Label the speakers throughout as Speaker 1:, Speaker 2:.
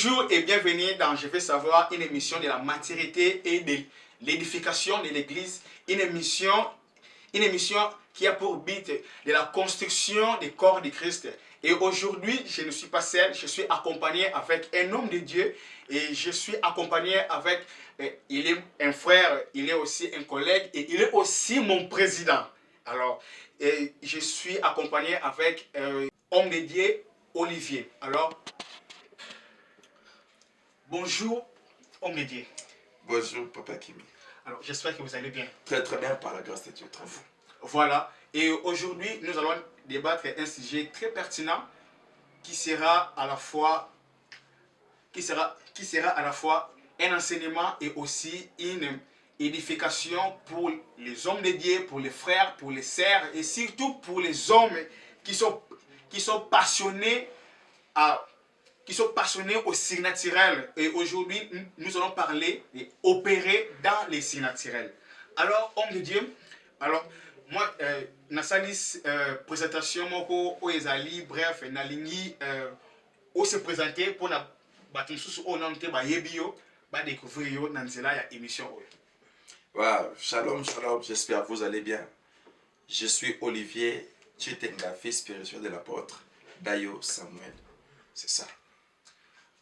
Speaker 1: Bonjour et bienvenue dans Je veux savoir, une émission de la maturité et de l'édification de l'Église, une émission qui a pour but de la construction du corps de Christ. Et aujourd'hui, je ne suis pas seul, je suis accompagné avec un homme de Dieu et je suis accompagné avec, il est un frère, il est aussi un collègue et il est aussi mon président. Alors, je suis accompagné avec homme de Dieu, Olivier. Alors, bonjour, homme de Dieu.
Speaker 2: Bonjour, Papa Kimi.
Speaker 1: Alors, j'espère que vous allez bien.
Speaker 2: Très très bien, par la grâce de Dieu. Très bien.
Speaker 1: Voilà. Et aujourd'hui, nous allons débattre un sujet très pertinent qui sera à la fois un enseignement et aussi une édification pour les hommes de Dieu, pour les frères, pour les sœurs et surtout pour les hommes qui sont passionnés au surnaturel. Et aujourd'hui, nous allons parler et opérer dans les surnaturels. Alors, homme de Dieu, alors, moi, nasalis présentation moko oezali bref nalingi o se présenter pour na batinsusu o nante ba yebio ba découvrir yo na nzela ya émission oyo.
Speaker 2: Wow, shalom, shalom, j'espère que vous allez bien. Je suis Olivier Chitenga, fils spirituel de l'apôtre Dayo Samuel. C'est ça.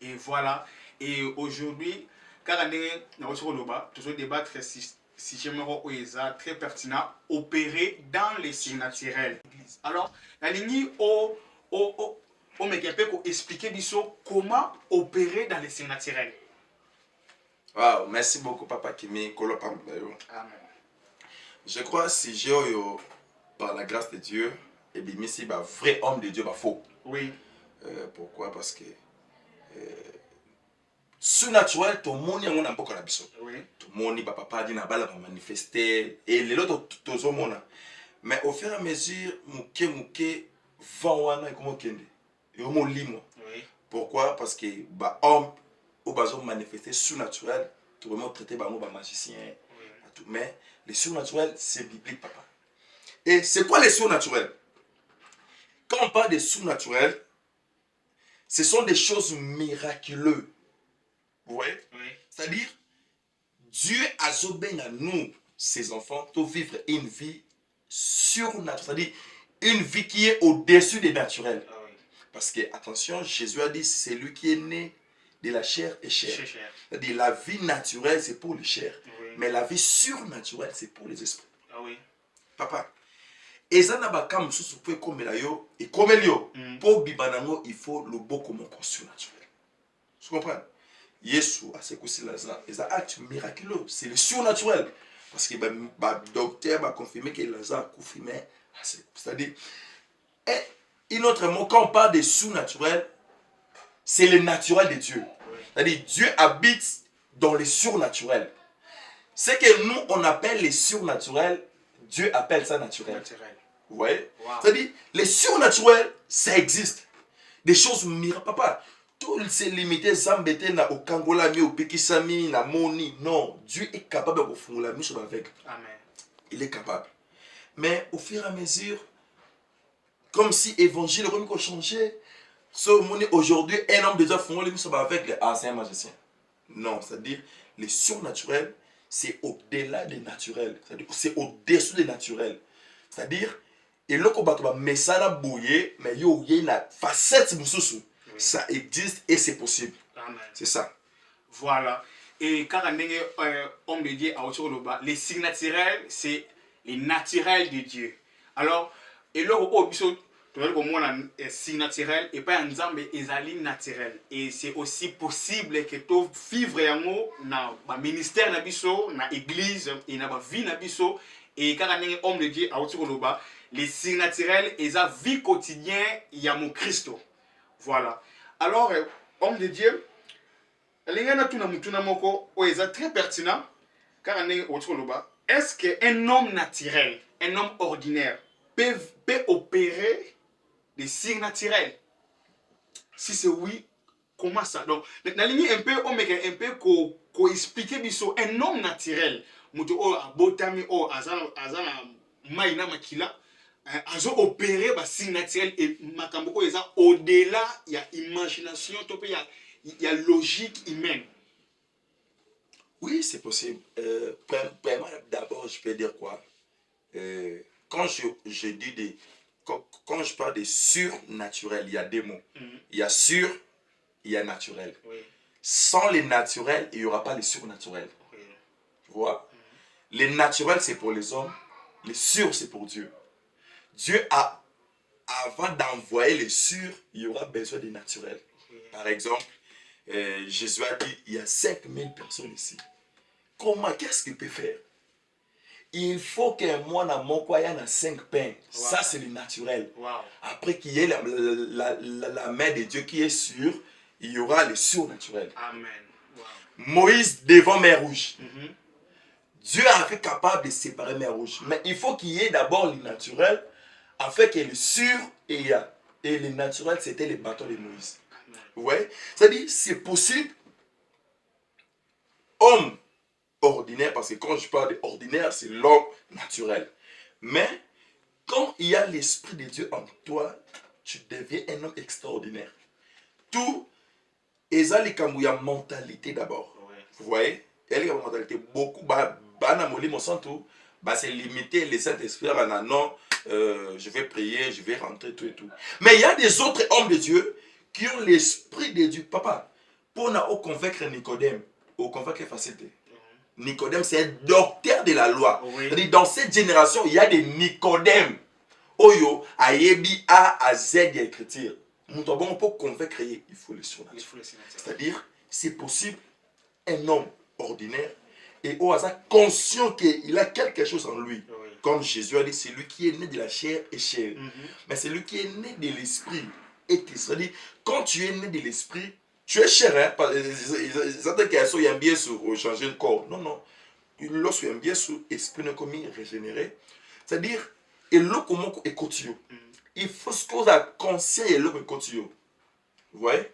Speaker 1: Et voilà. Et aujourd'hui, car on a toujours débattre si j'aimerais oeza très pertinent, opérer dans les surnaturels. Alors, la ligne on peut expliquer comment opérer dans les surnaturels.
Speaker 2: Wow, merci beaucoup, Papa Kimi.
Speaker 1: Amen.
Speaker 2: Je crois que si j'ai par la grâce de Dieu, et bien ici, vrai homme de Dieu, faux.
Speaker 1: Oui.
Speaker 2: Pourquoi? Parce que surnaturel, tout le monde a un peu de l'habitude.
Speaker 1: Oui.
Speaker 2: Tout le monde papa dit na bala va manifester et les autres tous au monde. Mais au fur et à mesure, mouké wana comment kende. Et au monde limo.
Speaker 1: Oui.
Speaker 2: Pourquoi? Parce que homme au besoin manifester surnaturel, tout le monde traité par magicien.
Speaker 1: Oui.
Speaker 2: Mais les surnaturels c'est biblique, papa. Et c'est quoi les surnaturels? Quand on parle des surnaturels, ce sont des choses miraculeuses. Vous voyez?
Speaker 1: Oui.
Speaker 2: C'est-à-dire, Dieu a zobé à nous, ses enfants, de vivre une vie surnaturelle. C'est-à-dire, une vie qui est au-dessus des naturels.
Speaker 1: Ah, oui.
Speaker 2: Parce que, attention, Jésus a dit, c'est lui qui est né de la chair et chair. C'est-à-dire, la vie naturelle, c'est pour les chairs.
Speaker 1: Oui.
Speaker 2: Mais la vie surnaturelle, c'est pour les esprits.
Speaker 1: Ah oui.
Speaker 2: Papa, Ezanabaka mususu peut comme la yo et comme yo. Pour bibanango, il faut le beau comme surnaturel. Tu comprends? Yesu a secoué Lazare. Et ça acte miraculeux. C'est le surnaturel. Parce que le docteur a confirmé que Lazare a confirmé. C'est-à-dire, un autre mot, quand on parle de surnaturel, c'est le naturel de Dieu. C'est-à-dire, Dieu habite dans le surnaturel. Ce que nous, on appelle les surnaturels, Dieu appelle ça naturel. Vous voyez? Wow. C'est-à-dire, les surnaturels, ça existe. Des choses miracles. Papa, tout c'est limité, Zambete na au Kangola, au Pekisami, na Moni. Non, Dieu est capable de faire la mission avec.
Speaker 1: Amen.
Speaker 2: Il est capable. Mais au fur et à mesure, comme si l'évangile a changé, aujourd'hui, un homme déjà font la mission avec les anciens magiciens. Non, c'est-à-dire, les surnaturels, c'est au-delà des naturels. C'est-à-dire, c'est au-dessus des naturels. C'est-à-dire, et là, quand on va mettre ça dans bouillé, mais il y a une facette mususu. Ça existe et c'est possible.
Speaker 1: Amen.
Speaker 2: C'est ça.
Speaker 1: Voilà. Et quand on homme de Dieu à autour de bas, les signes naturels, c'est les naturels de Dieu. Alors, et là, au signe naturel et pas un ensemble ezali naturel. Et c'est aussi possible que tu vivre dans le ministère na biso, na église et na vie na biso. Et quand on homme de Dieu à autour de bas, les signes naturels et la vie quotidienne, il y a mon Christ. Voilà. Alors, homme de Dieu, c'est très pertinent. Est-ce qu'un homme naturel, un homme ordinaire, peut opérer des signes naturels? Si c'est oui, comment ça? Donc, la ligne un peu, on met un peu qu'on explique un homme naturel. Muto a botami o azana maina makila. Azo opérer ba signe naturel et makambo ko eza au-delà, il y a imagination, il il y a logique humaine.
Speaker 2: Oui, c'est possible. D'abord, je peux dire quoi? Quand je dis quand je parle de surnaturel, il y a deux mots. Il y a sur, il y a naturel.
Speaker 1: Oui.
Speaker 2: Sans les naturels, il n'y aura pas les surnaturels.
Speaker 1: Oui.
Speaker 2: Tu vois? Les naturels, c'est pour les hommes. Les sur, c'est pour Dieu. Dieu a, avant d'envoyer les sur, il y aura besoin des naturels.
Speaker 1: Oui.
Speaker 2: Par exemple, Jésus a dit, il y a 5000 personnes ici. Comment, qu'est-ce qu'il peut faire? Il faut qu'un moine à mon coin ait 5 pains. Wow. Ça, c'est le naturel.
Speaker 1: Wow.
Speaker 2: Après qu'il y ait la main de Dieu qui est sûre, il y aura le surnaturel.
Speaker 1: Amen. Wow.
Speaker 2: Moïse devant mer rouge. Dieu a été capable de séparer mer rouge. Mais il faut qu'il y ait d'abord le naturel, afin que le sur et le naturel, c'était les bâtons de Moïse. Ouais. C'est-à-dire, c'est possible. Homme ordinaire, parce que quand je parle d'ordinaire, c'est l'homme naturel. Mais quand il y a l'Esprit de Dieu en toi, tu deviens un homme extraordinaire. Tout est ça les mentalité d'abord. Vous voyez? Il y a une mentalité. Beaucoup, c'est limité les Saint-Esprit. Non, je vais prier, je vais rentrer, tout et tout. Mais il y a des autres hommes de Dieu qui ont l'Esprit de Dieu. Papa, pour nous convaincre Nicodème, au convaincre facilité. Nicodème, c'est un docteur de la loi. Oui. Dans cette génération, il y a des Nicodème. Oyo, Ayebi, A à Z de l'écriture. On peut convaincre, il faut le surnaturel. C'est-à-dire, c'est possible, un homme ordinaire, et au hasard conscient qu'il a quelque chose en lui. Oui. Comme Jésus a dit, c'est lui qui est né de la chair et chair. Mais c'est lui qui est né de l'esprit. Et c'est-à-dire, quand tu es né de l'esprit, tu es cher, hein? Certains qui sont bien sur changer de corps. Non, non. Lorsque tu es bien sur l'esprit ne commis régénéré, c'est-à-dire, et l'eau comment est continue. Il faut ce que la conscience et l'eau est continue. Vous voyez?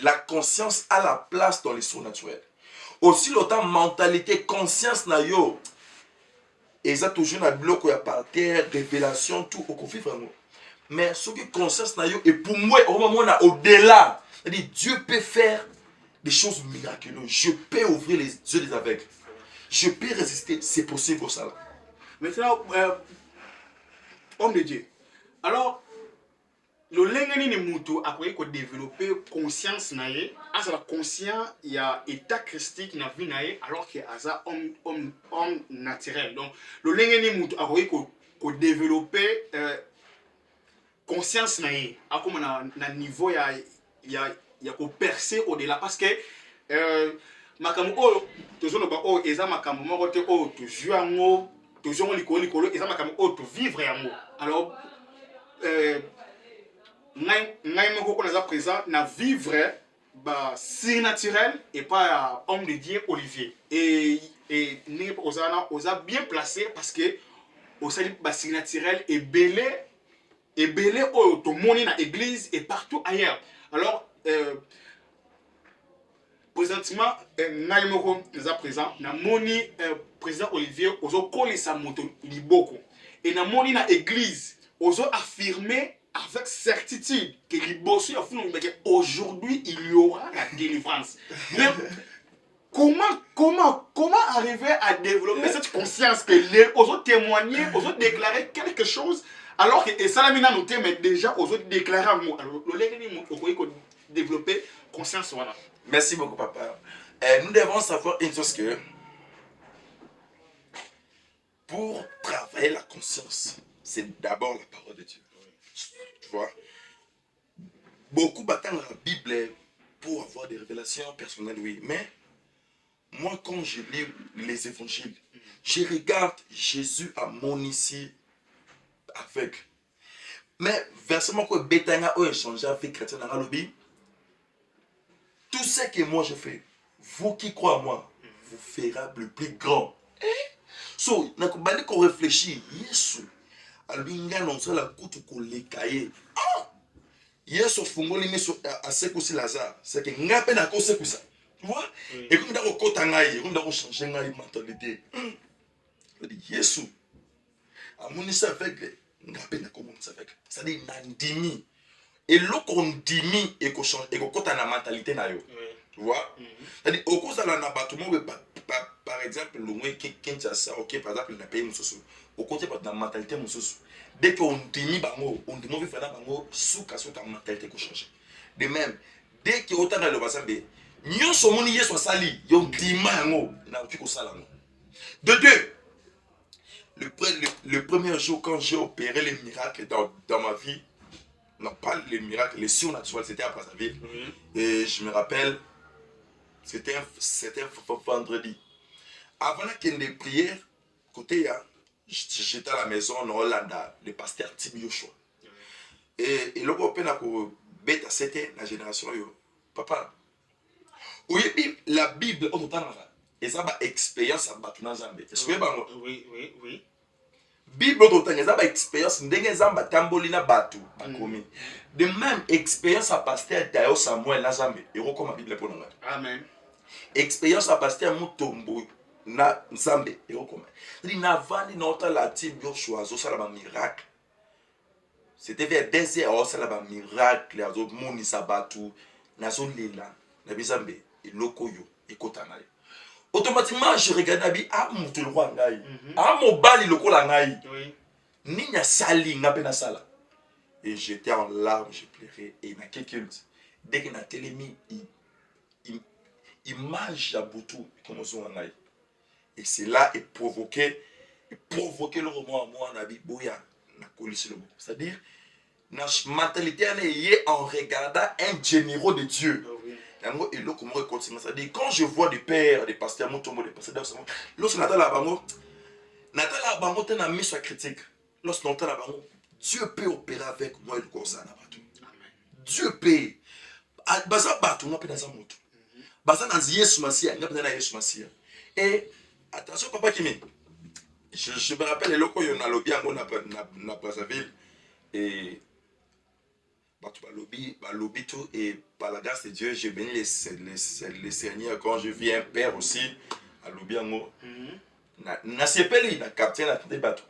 Speaker 2: La conscience a la place dans les surnaturels. Aussi, l'autant mentalité, conscience na yo. Et ça toujours un bloc où il y a par terre, révélation, tout au conflit vraiment. Mais ce qui conscience na yo, et pour moi, au moment où on a au-delà. C'est-à-dire, Dieu peut faire des choses miraculeuses. Je peux ouvrir les yeux des aveugles. Je peux résister. C'est possible pour ça.
Speaker 1: Maintenant, homme de Dieu. Alors, le lengani ni mutu après qu'on développer conscience naie, à la conscience il y a état christique na vie naie alors que asa homme naturel. Donc, le lengani mutu après qu'on développer conscience naie, à comme na niveau il y a qu'on percer au-delà parce que makambo o tozono ba o eza makambo moko te o to juango toujours likolo eza makambo o to vivre yango. Alors ngai moko qu'on a présent na vivre ba surnaturel et pas homme de Dieu Olivier et ni osa bien placé parce que osali ba surnaturel et belé o to moni na église et partout ailleurs. Alors présentement ngai moko eza présent na moni président Olivier ozo kolisa moto liboko et na moni na église ozo affirmer avec certitude que aujourd'hui il y aura la délivrance. Mais comment arriver à développer cette conscience que les autres témoigner, aux autres déclarer quelque chose alors que et ça la mina noté mais déjà aux autres déclarer un mot. Alors le développer conscience voilà.
Speaker 2: Merci beaucoup papa. Nous devons savoir une chose que pour travailler la conscience, c'est d'abord la parole de Dieu. Tu vois, beaucoup battent la Bible pour avoir des révélations personnelles, oui. Mais moi, quand je lis les évangiles, je regarde Jésus à mon ici avec. Mais versement que Betanga a échangé avec chrétien dans la Bible, tout ce que moi je fais, vous qui croyez à moi, vous ferez le plus grand. So, nous avons réfléchi, Yesu. Alinga nonso la kutu kolekaye Yesu fungoli miso asekusi Lazare c'est que ngape na kosekusa tu vois et comme dako kota ngai comme dako changer ngai mentalité Yesu amonisa avec ngape na komonisa avec ça dit nandimi et l'on dimi et ko changer et ko kota na mentalité na yo Tu vois? C'est-à-dire, au cause de la nabatement, par exemple, le moins Kinshasa, ok, par exemple, le pays Moussous, au côté de la mentalité Moussous, dès qu'on dit bango, on demande faire bango, souka sur ta mentalité qu'on change. De même, dès qu'il y a autant de l'obassambe, nous sommes liés sur sali, yon dima yango, na okiko salango. De deux, le premier jour quand j'ai opéré les miracles dans ma vie, non pas les miracles, les surnaturels, c'était à Brazzaville. Et je me rappelle, c'était un vendredi. Avant qu'il y ait des prières, côté, j'étais à la maison en Hollande, le pasteur Tim Yoshua. Et le groupe bêta, c'était la génération. Papa, oui, la Bible, on entend et ça va expérience à battre dans Zambie. Est-ce que vous
Speaker 1: Oui, oui, oui.
Speaker 2: Bible, on entend ça va expérience, n'engagez Zamba tambolina batu, de même expérience à pasteur Dayo Samuel dans Zambie. Et comme la Bible pour nous.
Speaker 1: Amen.
Speaker 2: Expérience à pasteur Mutombo na Zambie. Et comme. Il n'a pas de notre la team Joshua, ça la miracle. C'était vers des heures, ça la miracle, les autres monde sabatu, na zone lela, na bizambe, et lokoyo, et kotanayo. Automatiquement, je regardais abi ah mon le roi ngai. Ah mon bali lokola ngai.
Speaker 1: Oui.
Speaker 2: Ninya sali ngapena sala. Et j'étais en larmes, je pleurais et na quelqu'un dès qu'il a télémi image à boutou comme on ngai. Et c'est là et provoquer le roman à moi na biboya na colisse le mot. C'est-à-dire notre mentalité est en regardant un généraux de Dieu. C'est-à-dire, quand je vois des pères, des pasteurs, des pasteurs, lorsque Nathalie Abango est un mission critique, lorsque Nathalie Abango, Dieu peut opérer avec moi le corps. Dieu peut. Baza batu nga pena za moto. Baza na Yesu Masia, nga pena na Yesu Masia. Et attention papa Kimi. Je me rappelle le loco yo na lobby yango na Brazzaville et balobi tout et par la grâce de Dieu, je bénis les Seigneurs quand je vis un père aussi à lobby yango. Na sepeli na capitaine na tente bateau.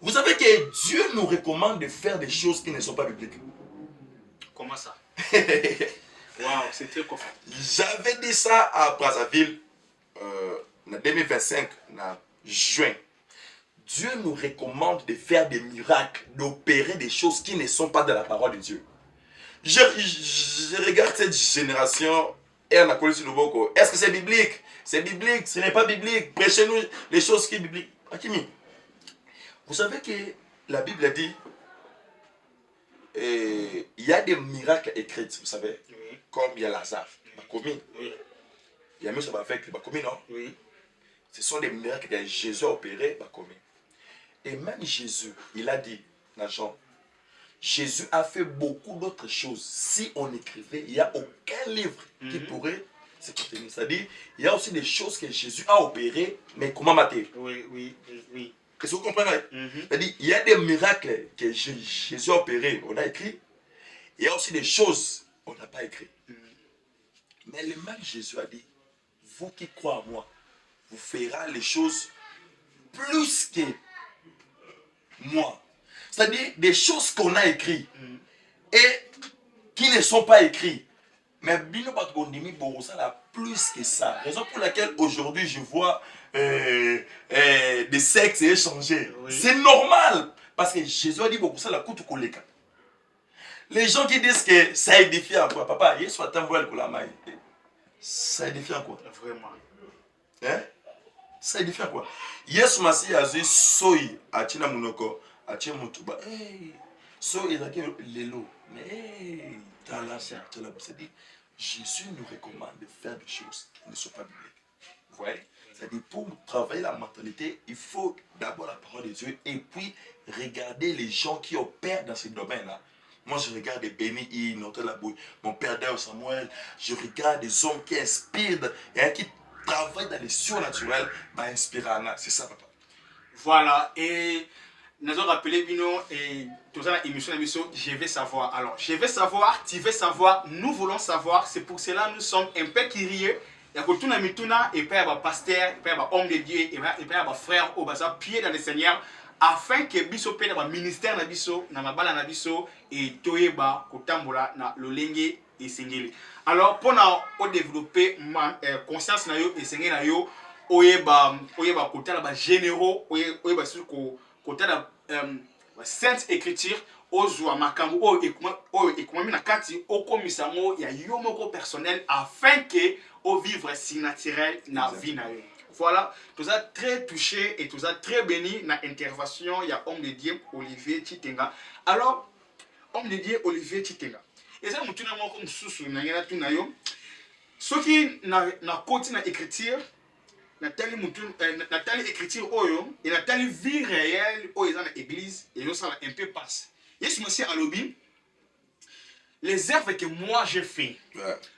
Speaker 2: Vous savez que Dieu nous recommande de faire des choses qui ne sont pas bibliques.
Speaker 1: Comment ça? Waouh, c'est très profond.
Speaker 2: J'avais dit ça à Brazzaville en 2025, en juin. Dieu nous recommande de faire des miracles, d'opérer des choses qui ne sont pas de la parole de Dieu. Je regarde cette génération et on a connu sur le Boko. Est-ce que c'est biblique? C'est biblique, ce n'est pas biblique. Prêchez-nous les choses qui sont bibliques. Akimi, vous savez que la Bible a dit il y a des miracles écrits, vous savez,
Speaker 1: Oui.
Speaker 2: comme il y a Lazare,
Speaker 1: Oui.
Speaker 2: il y a même ça avec le non?
Speaker 1: Oui.
Speaker 2: Ce sont des miracles que Jésus a opérés. Et même Jésus, il a dit, dans Jean, Jésus a fait beaucoup d'autres choses. Si on écrivait, il n'y a aucun livre qui pourrait se contenir. C'est-à-dire, il y a aussi des choses que Jésus a opérées, mais comment mater?
Speaker 1: Oui.
Speaker 2: Est-ce que vous comprenez? C'est-à-dire, il y a des miracles que Jésus a opérés, on a écrit. Il y a aussi des choses qu'on n'a pas écrites. Mais le même Jésus a dit, vous qui croyez en moi, vous ferez les choses plus que moi. C'est-à-dire des choses qu'on a écrites et qui ne sont pas écrites. Mais Bino Batgondimi Borosa plus que ça. Raison pour laquelle aujourd'hui je vois des sexes échangés. Oui. C'est normal. Parce que Jésus a dit beaucoup ça la coûte koleka. Les gens qui disent que ça édifie en quoi? Papa, il soit un voile pour la main. Ça édifie en quoi?
Speaker 1: Vraiment.
Speaker 2: Hein? Ça édifie en quoi? Yes, Massi a dit soy à Tina Munoko. Mutuba, hey, so il a l'élo, mais hey, c'est-à-dire, Jésus nous recommande de faire des choses qui ne sont pas bibliques. Vous voyez? C'est-à-dire, pour travailler la mentalité, il faut d'abord la parole de Dieu et puis regarder les gens qui opèrent dans ce domaine-là. Moi, je regarde des bénis, mon père Dayo Samuel, je regarde des hommes qui inspirent et qui travaillent dans les surnaturels, c'est ça, papa.
Speaker 1: Voilà, et nous avons rappelé Bino et tout ça, émission, je vais savoir. Alors, je vais savoir, tu veux savoir, nous voulons savoir. C'est pour cela que nous sommes un peu curieux. Il y a tout le et puis il y a pasteur, et puis il y a homme de Dieu, et puis il y a frère au bas pied dans le Seigneur, afin que biso pe na ministère na biso, na mabala na biso et toyeba kotambula na lolenge esengeli. Alors mpona odévelopper conscience na yo esengeli na yo oyeba kotala bagénéraux oyeba susu kotala sainte écriture ozwa makambo oyo ekomami na kati okomisa yango ya yo moko personnel afin que ovivre si naturel na vie na yo. Voilà, tout ça très touché et tout ça très béni na intervention ya homme de Dieu Olivier Chitenga. Alors homme de Dieu Olivier Chitenga, eza mutuna moko mususu na ngena tuna yo soki na koti na écriture natali écriture oyo et natali vie réelle oyo eza na église et yo ça un peu passe. Yesu monsieur alobi les œuvres que moi j'ai fait,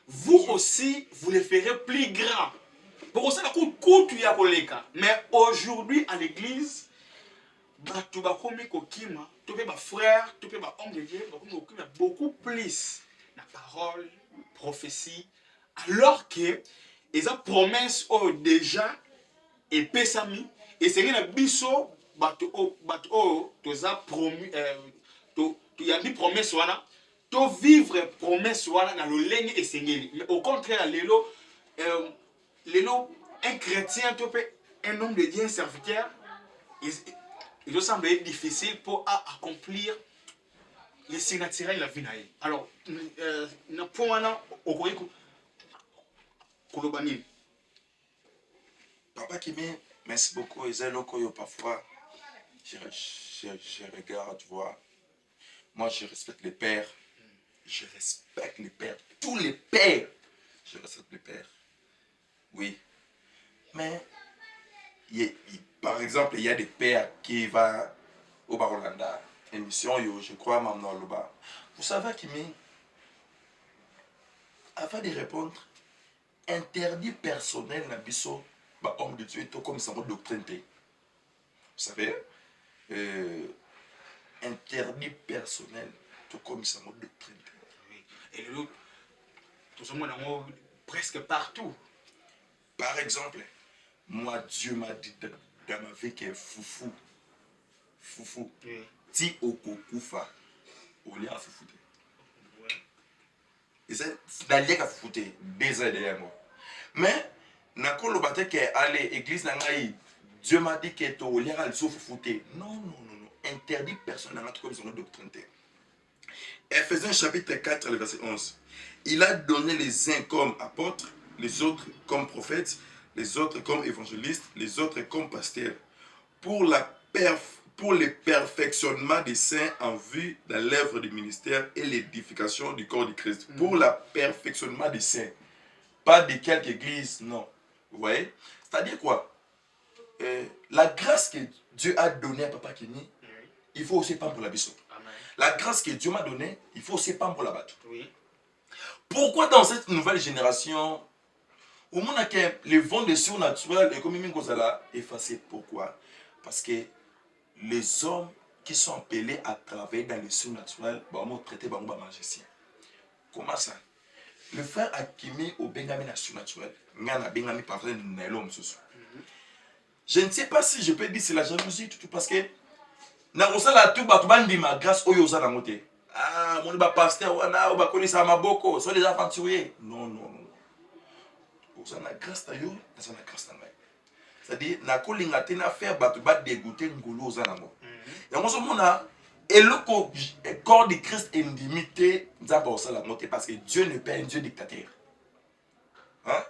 Speaker 1: vous aussi vous les ferez plus grands. Pour ça kutu ya koleka. Mais aujourd'hui à l'église batu bakomi kokima, to pe ba frère, to pe ba homme de Dieu, bakomi kokima beaucoup plus la parole, prophétie alors que ils ont promesse déjà et pesami et c'est na biso batu toza promu to yambi promesse wana to vivre promesse wana na lolenge esengeli. Mais au contraire lelo un chrétien un homme de Dieu un serviteur il semble être difficile pour accomplir les signes naturels de la vie na ye. Alors na point wana okoki kolobani.
Speaker 2: Papa Kimi, merci beaucoup. Et Zélokoyo, parfois, je regarde, tu vois. Moi, je respecte les pères. Je respecte les pères. Tous les pères. Je respecte les pères. Oui. Mais, par exemple, il y a des pères qui vont au Barolanda. Émission, je crois, maintenant, le bas. Vous savez, Kimi, avant de répondre, interdit personnel na biso ba homme de Dieu comme ça doctrine. Vous savez, interdit personnel tout comme ça doctrine.
Speaker 1: Oui. Et l'autre, tout ce monde presque partout.
Speaker 2: Par exemple, moi Dieu m'a dit dans ma vie que foufou. Oui. Ti okokufa olia foufou. Et c'est d'aller à foutre des ans derrière moi. Mais, quand le bâtiment qui est allé l'église, Dieu m'a dit que tu allais souffrir foutre. Non. Interdit personne dans notre commission de doctrine. Ephésiens chapitre 4, le verset 11. Il a donné les uns comme apôtres, les autres comme prophètes, les autres comme évangélistes, les autres comme pasteurs, pour le perfectionnement des saints en vue de l'œuvre du ministère et l'édification du corps du Christ. Pour le perfectionnement des saints. Pas de quelque église, non. Vous voyez? C'est-à-dire quoi? La grâce que Dieu a donnée à Papa Kenny, il faut aussi prendre pour la biseau. La grâce que Dieu m'a donnée, il faut aussi prendre pour la batte.
Speaker 1: Oui.
Speaker 2: Pourquoi dans cette nouvelle génération, au monde que le vent de surnaturel est comme effacé? Pourquoi? Parce que les hommes qui sont appelés à travailler dans le surnaturel, vont traiter par un magicien. Comment ça? Le frère Akimi au Bengami surnaturel, je ne sais pas si je peux dire c'est la jalousie, tout parce que na tout ma grâce oyoza na moté. Ah, mon pasteur wana ou connaître ma boko, sont des aventuriers. Non. Vous avez la grâce na yo, vous avez la grâce na moi. C'est-à-dire na kolinga te na faire batu ba dégoûter ngolo za na mo. Ya mo so mona et le corps de Christ est limité parce que Dieu n'est pas un Dieu dictateur. Hein?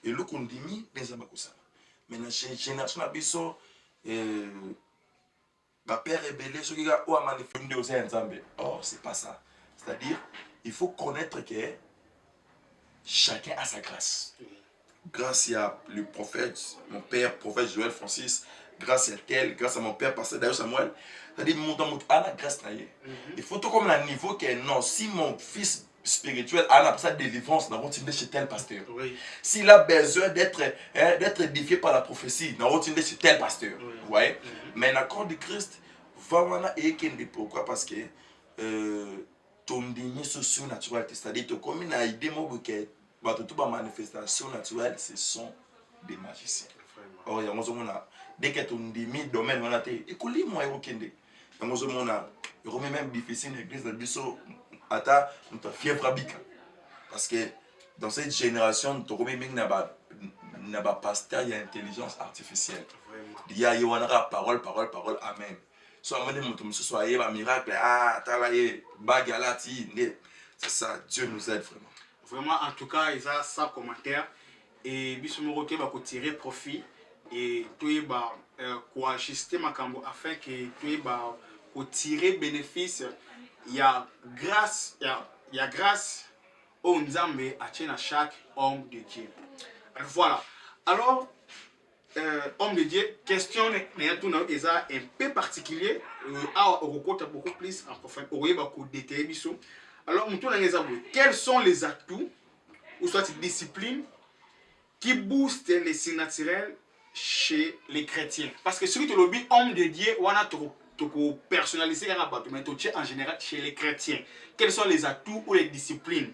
Speaker 2: Et le qu'on dit, mais dans la génération abisso, ma père est belé, ce qui a manifesté. Oh, c'est pas ça. C'est-à-dire, il faut connaître que chacun a sa grâce. Grâce à le prophète, mon père, prophète Joël Francis, grâce à tel, grâce à mon père, pasteur Dario Samuel. C'est-à-dire, à la grâce. Il faut tout comme un niveau que non, si mon fils spirituel a sa délivrance, nous allons chez tel pasteur. Oui. S'il a besoin d'être édifié par la prophétie, nous allons chez tel pasteur. Oui. Vous voyez? Mais l'accord de Christ, vraiment, pourquoi? Parce que ton digne surnaturel, c'est-à-dire que comme une idée, toute manifestation naturelle, ce sont des magiciens. Or, il y a dès que tu dis domaine, on a été écoulé, moi, il y a même difficile, l'église de Bisso, ata, on t'a fièvre à bica. Parce que dans cette génération, tu as pas pasteur, il y a intelligence artificielle.
Speaker 1: Vraiment.
Speaker 2: Il y a parole, amen. So, ce soit un miracle, c'est ça, Dieu nous aide vraiment.
Speaker 1: Vraiment, en tout cas, ils ont ça commentaire. Et bisumoro ke ba ko tirer profit et tout ba ko ajuster makambo afin que tout ba ko tirer bénéfice. Il y a grâce, il y a grâce au Nzambe à chaque homme de Dieu. Alors, voilà. Alors, homme de Dieu, question est un peu particulier. On beaucoup plus en profondeur. Alors, quels sont les atouts ou soit disciplines qui boostent les signes naturels chez les chrétiens? Parce que celui qui est le homme de Dieu, on a personnalisé mais en général chez les chrétiens. Quels sont les atouts ou les disciplines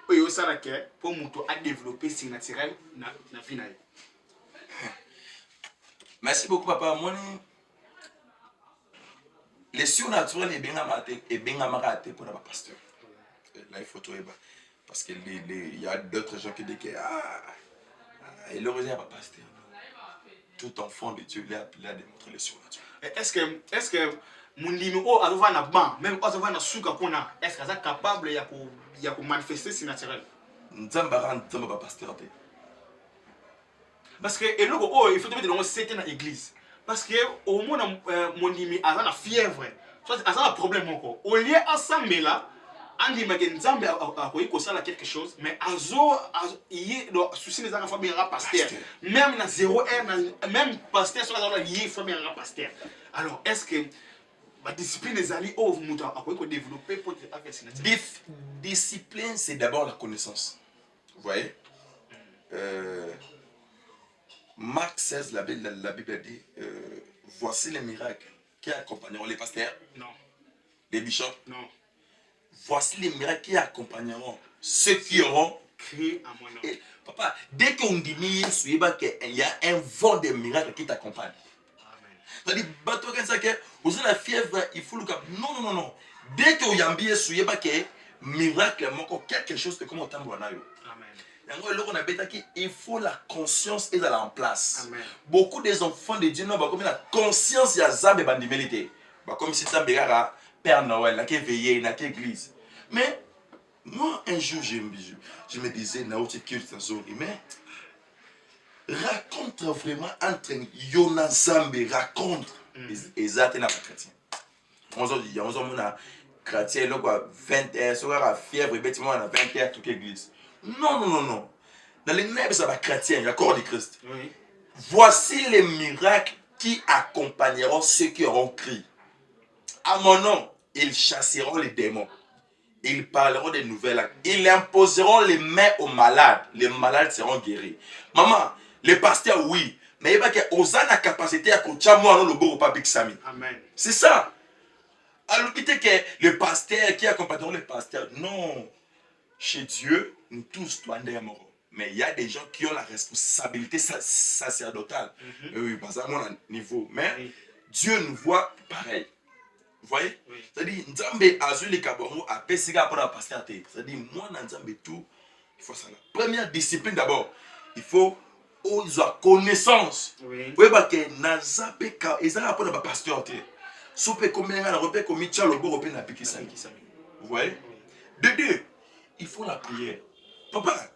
Speaker 1: pour développer les signes naturels dans la vie?
Speaker 2: Merci beaucoup, papa. Moi, les surnaturels et bien amaraté pour la pasteur. Là, il faut tout parce qu'il y a d'autres gens qui disent que il aurait pas pasteur. Tout enfant de Dieu lui a démontré les surnaturels.
Speaker 1: Est-ce que mon numéro a na ban même quand on na suka kona est-ce que ça capable ya ko manifester si naturel?
Speaker 2: Nzamba pas pasteur.
Speaker 1: Parce que et logo oh il faut te mettre c'était dans l'église parce que au moins mon numéro a na fièvre soit a un problème encore au lieu ensemble là andi maken nzambe akoyi kosala quelque chose mais azo yé do souci les enfants bien pasteur même na 0 même pasteur soit dans lié faut bien pasteur. Alors est-ce que la discipline des alliés au muta akoyi ko développer pour
Speaker 2: discipline c'est d'abord la connaissance. Vous voyez Marc 16 la Bible dit voici les miracles qui accompagneront les pasteurs.
Speaker 1: Non.
Speaker 2: Les bishops.
Speaker 1: Non.
Speaker 2: Voici les miracles qui accompagneront ceux qui auront
Speaker 1: crié à mon nom.
Speaker 2: Et, papa, dès qu'on dit il y a un vent de miracles qui t'accompagne. C'est-à-dire, vous avez la fièvre, il faut le cap. Non. Dès qu'on y a un billet, miracle, quelque chose que comme on t'envoie. Il faut la conscience est en place.
Speaker 1: Amen.
Speaker 2: Beaucoup des enfants de Dieu n'ont pas comme la conscience, il y a Zambe bandimélité. Comme si Zambe Père Noël, là qui est veillé, là qui est église. Mais moi, un jour, je me disais, mais raconte vraiment entre Yona Zambe, raconte. Et ça, c'est la chrétien. On se dit, il y a un chrétien, il y a 20 heures, il y a fièvre, il y a 20 heures, toute l'église. Non. Dans les nègres, ça va chrétien, il y a corps de Christ.
Speaker 1: Oui.
Speaker 2: Voici les miracles qui accompagneront ceux qui auront crié. À mon nom, ils chasseront les démons. Ils parleront des nouvelles actes. Ils imposeront les mains aux malades. Les malades seront guéris. Maman, les pasteurs, oui. Mais il y a la capacité à continuer le beau pas Big Sami.
Speaker 1: Amen.
Speaker 2: C'est ça. Alors, dites que le pasteur qui accompagneront les pasteurs. Non. Chez Dieu, nous tous doivent être morts. Mais il y a des gens qui ont la responsabilité sacerdotale. Oui, parce à mon niveau. Mais Dieu nous voit pareil. Vous voyez? Oui. C'est-à-dire, Nzambe Azuli Kabongo a Pessiga pour la pasteur. C'est-à-dire, moi, Nzambe tout, il faut ça. Première discipline d'abord. Il faut qu'ils aient connaissance. Oui. Oui, parce que Nzambe, ils ont pour la pasteur. Sope combien de repères comme Michel Lobo repère la Pikisami. Vous voyez? De deux, il faut la prière. Papa,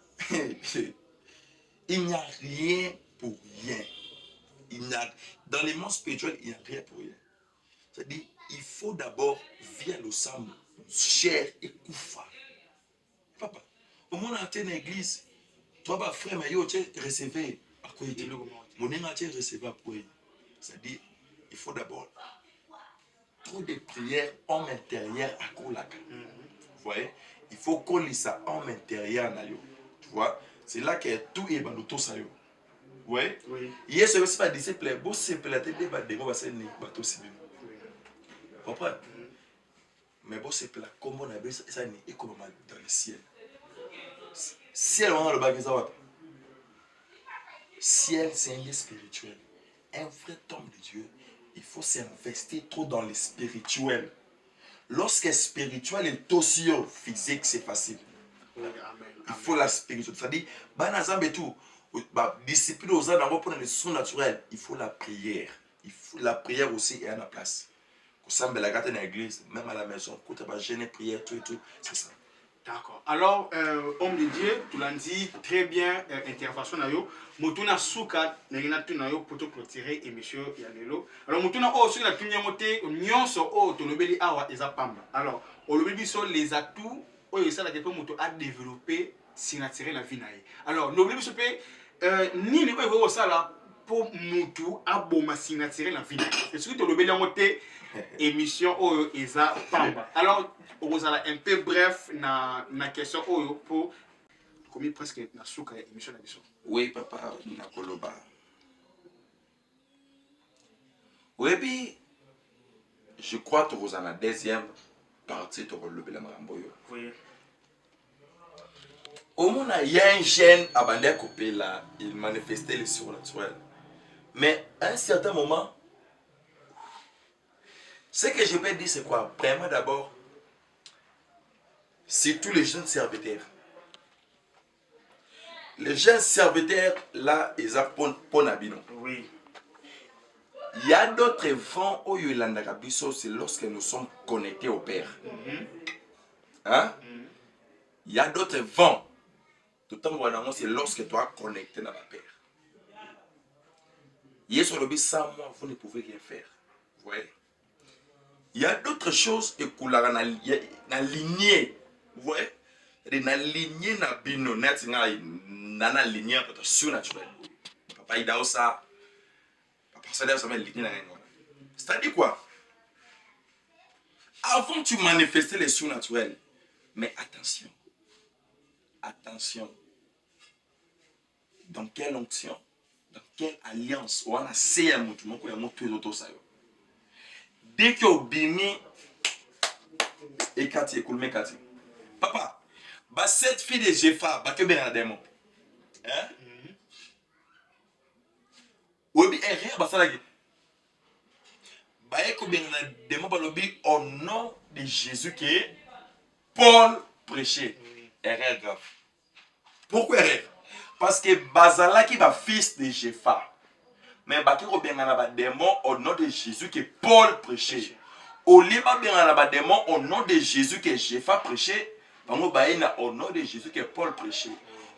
Speaker 2: il n'y a rien pour rien. Dans les mondes spirituels, il n'y a rien pour rien. C'est-à-dire, il faut d'abord via le sang, chair et koufa. Papa, au moment où tu es dans l'église, toi, frère, mais tu recevez à quoi il est. Mon nom tu recevez à quoi il est. C'est-à-dire, il faut d'abord trop de prières en intérieur à Kolaka. Vous voyez? Il faut qu'on lise ça en intérieur. Tu vois? C'est là que tout est dans tout ça. Vous voyez? Oui. Hier, ce n'est pas disciple, beau simple, la tête des bâtiments, va se bateau civil. Vous comprenez? Mais bon, c'est là, comme on a vu ça, n'est comme dans le ciel. Ciel, on a le bagage. Ciel, c'est un lieu spirituel. Un vrai homme de Dieu, il faut s'investir trop dans le spirituel. Lorsque spirituel est aussi physique, c'est facile. Il faut la spiritualité. C'est-à-dire, bana zambe tout, discipline aux gens pour les soins naturels, il faut la prière. La prière aussi est à la place. Au sein de la gâte dans l'église, même à la maison, quand tu vas gêner prière, tout et tout, c'est ça.
Speaker 1: D'accord. Alors, homme de Dieu, tu l'as dit très bien, intervention nayo. Mutuna suka nengina tunayo pour te clôturer émission ya lelo. Alors mutuna sur la tunya moté nyonso to lobeli awa eza pamba. Alors, on lobeli sur les atouts oyo ça la que moto a développé signature la vie naye. Alors, lobeli sur nini oyo ça là pour mutu aboma signature la vie. C'est ce que to lobeli moté émission oyo eza pamba. Alors, on a un peu bref na question oyo pour commis presque na souka émission na biso.
Speaker 2: Oui, papa, nakoloba. Oui, puis, je crois que vous en la deuxième partie de le Maramboyo.
Speaker 1: Oui.
Speaker 2: Au moins, il y a un gène abandonné à couper là, il manifestait les surnaturels. Mais à un certain moment, ce que je peux dire, c'est quoi? Vraiment, d'abord, c'est tous les jeunes serviteurs. Les jeunes serviteurs, là, ils apprennent pour Nabino.
Speaker 1: Oui.
Speaker 2: Il y a d'autres vents où il y a c'est lorsque nous sommes connectés au Père. Hein? Il y a d'autres vents. Tout le temps, c'est lorsque tu es connecté dans le Père. Yesu le sans moi, vous ne pouvez rien faire. Vous voyez? Il y a d'autres choses et qu'on a na lignée. Vous voyez? Dans la lignée na bino net na lignée surnaturelle. Papa il a ça. Papa ça ça met lignée na ngona. C'est-à-dire quoi? Avant tu manifestais les surnaturels. Mais attention. Attention. Dans quelle onction? Dans quelle alliance? On a essayé à monter mon tout ça. Dès que Obimi et Kati et Kati. Papa, bah cette fille de Jefa, bah que bien un démon. Hein? Oui, et rien, bah ça là. Bah que bien un démon, bah lobby au nom de Jésus qui est Paul prêché. Erreur grave. Pourquoi erreur? Parce que Bazala qui va fils de Jefa. Mais bah que bien un démon au nom de Jésus qui est Paul prêché. Au lieu de bien un démon au nom de Jésus que Jefa prêché. Au nom de Jésus que Paul prêchait.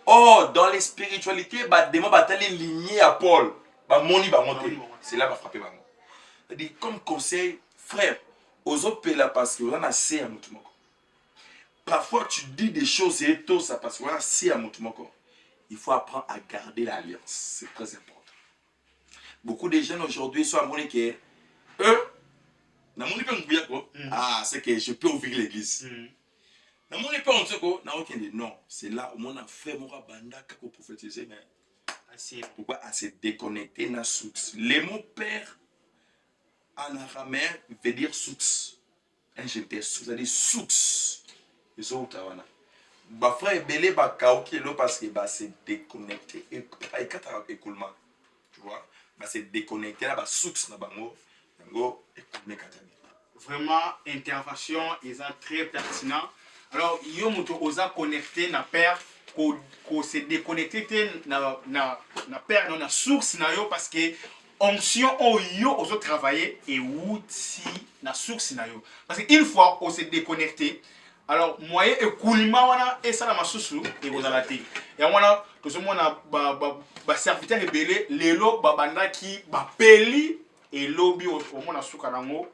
Speaker 2: Or, dans les spiritualités, les démons sont lignés à Paul. C'est là que va frapper. Comme conseil, frère, aux autres là parce que vous en assez à Moutoumoko. Parfois, tu dis des choses et tout ça parce que vous en assez à Moutoumoko. Il faut apprendre à garder l'alliance. C'est très important. Beaucoup de jeunes aujourd'hui sont à mon que eux, c'est que je peux ouvrir l'église. Non, c'est là où mon frère m'aura banda pour prophétiser, mais pourquoi à se déconnecter na source. Le mot père en araméen veut dire source. Un j'étais source, c'est-à-dire source. Ils ont tawana. Bah frère belé ba kaoki lo parce que bah c'est déconnecté et pas écata écoulement. Tu vois, bah c'est déconnecté là bah source na bango, bango écoulement katani.
Speaker 1: Vraiment intervention est très pertinent. Alors, yo moto osa connecté na père ko se déconnecter na père na source na yo parce que onction o yo oso travailler et outil na source na yo parce que une fois on se déconnecté alors moyen écoulement wana et ça la masusu et vous allez et wana tout ce monde ba serviteur rebelle lelo ba banda ki ba peli et lobby au monde suka nango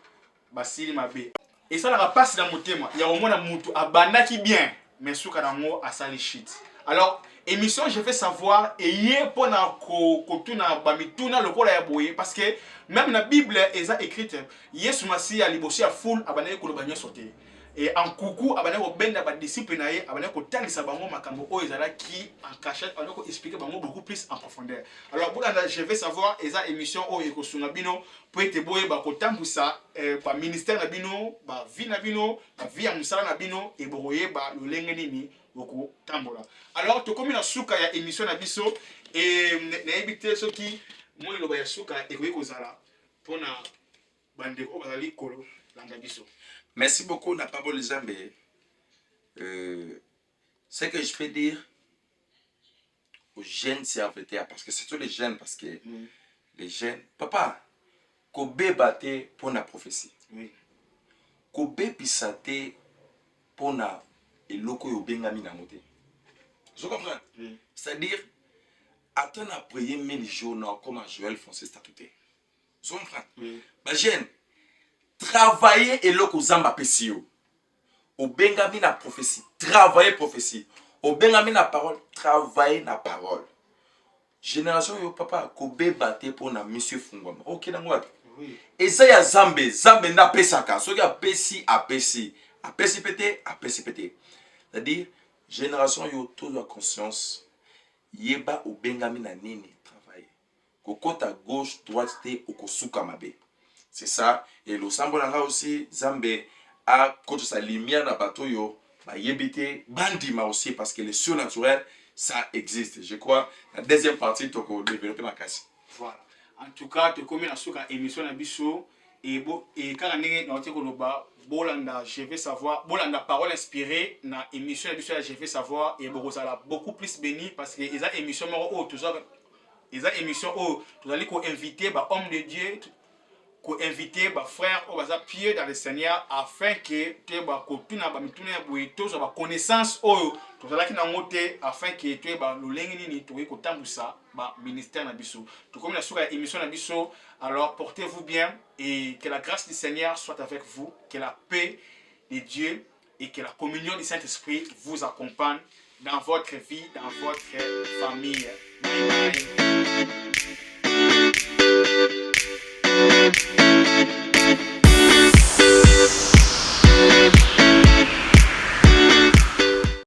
Speaker 1: basili mabe. Et ça la passe dans mon thème. Il y a au moins un moutou abanda qui bien, mais souka nango asali shit. Alors émission je fais savoir et hier pour na ko tuna bamituna lokola ya boye parce que même la Bible est écrite Yesu Masi a libosi a full abana ko lobanyo sauter. Et en coucou abana ko benda ba disciple na ye abana ko talisa bango makambo o ezala qui en cachette abana ko expliquer bango beaucoup plus en profondeur. Alors pour je vais savoir eza émission o eko sunga bino pour être boye ba ko tambusa ba ministère na bino ba vie na bino ba vie ya musala na bino e boye ba lolenge nini boko tambola. Alors to komi na suka ya émission na biso et na ebité soki moi lo ba ya suka e ko zala pona bande ko bazali kolo langa biso.
Speaker 2: Merci beaucoup, n'a pas beau les jambes. Ce que je peux dire aux jeunes serviteurs, parce que c'est tous les jeunes, parce que les jeunes, papa, kobe bate pour la prophétie.
Speaker 1: Oui.
Speaker 2: Kobe pisate pour la eloko yo bengami na moté. Je comprends.
Speaker 1: Oui.
Speaker 2: C'est-à-dire, attends à prier 1000 jours comme à Joël Francis Tatoute. Je comprends.
Speaker 1: Oui.
Speaker 2: Bah jeune, travailler eloko zamba pesio. Au bengami na prophétie, travailler prophétie. Au bengami na parole, travailler na parole. Génération yo papa kobe bate pour na monsieur Fungwama. OK na ngwa.
Speaker 1: Oui.
Speaker 2: Et ça ya zambe, zambe na pesaka. So ya pesi a pesi. A pesi pété, a pesi pété. C'est-à-dire génération yo tout la conscience yeba au bengami na nini travailler. Kokota gauche, droite te okosuka mabe. C'est ça et le sambo nanga aussi zambe a contre sa lumière na bateau yo ba yebite bandima aussi parce que le surnaturel ça existe. Je crois la deuxième partie tu peux développer ma casse.
Speaker 1: Voilà. En tout cas, tu connais la souka émission na biso et quand on est dans le bolanda, je vais savoir, bolanda parole inspirée na émission na biso je vais savoir et beaucoup plus béni parce que ils a émission oh toujours ils a émission oh tu allez ko inviter ba homme de Dieu ko inviter ba frère au baza pied dans le Seigneur afin que tu ba ko tuna ba mituna boito so ba connaissance oh tu allaki na ngote afin que tu ba lolengi nini to ko tambusa ba ministère na biso tout comme la sur la émission na biso alors portez-vous bien et que la grâce du Seigneur soit avec vous, que la paix de Dieu et que la communion du Saint-Esprit vous accompagne dans votre vie, dans votre famille. Bye bye.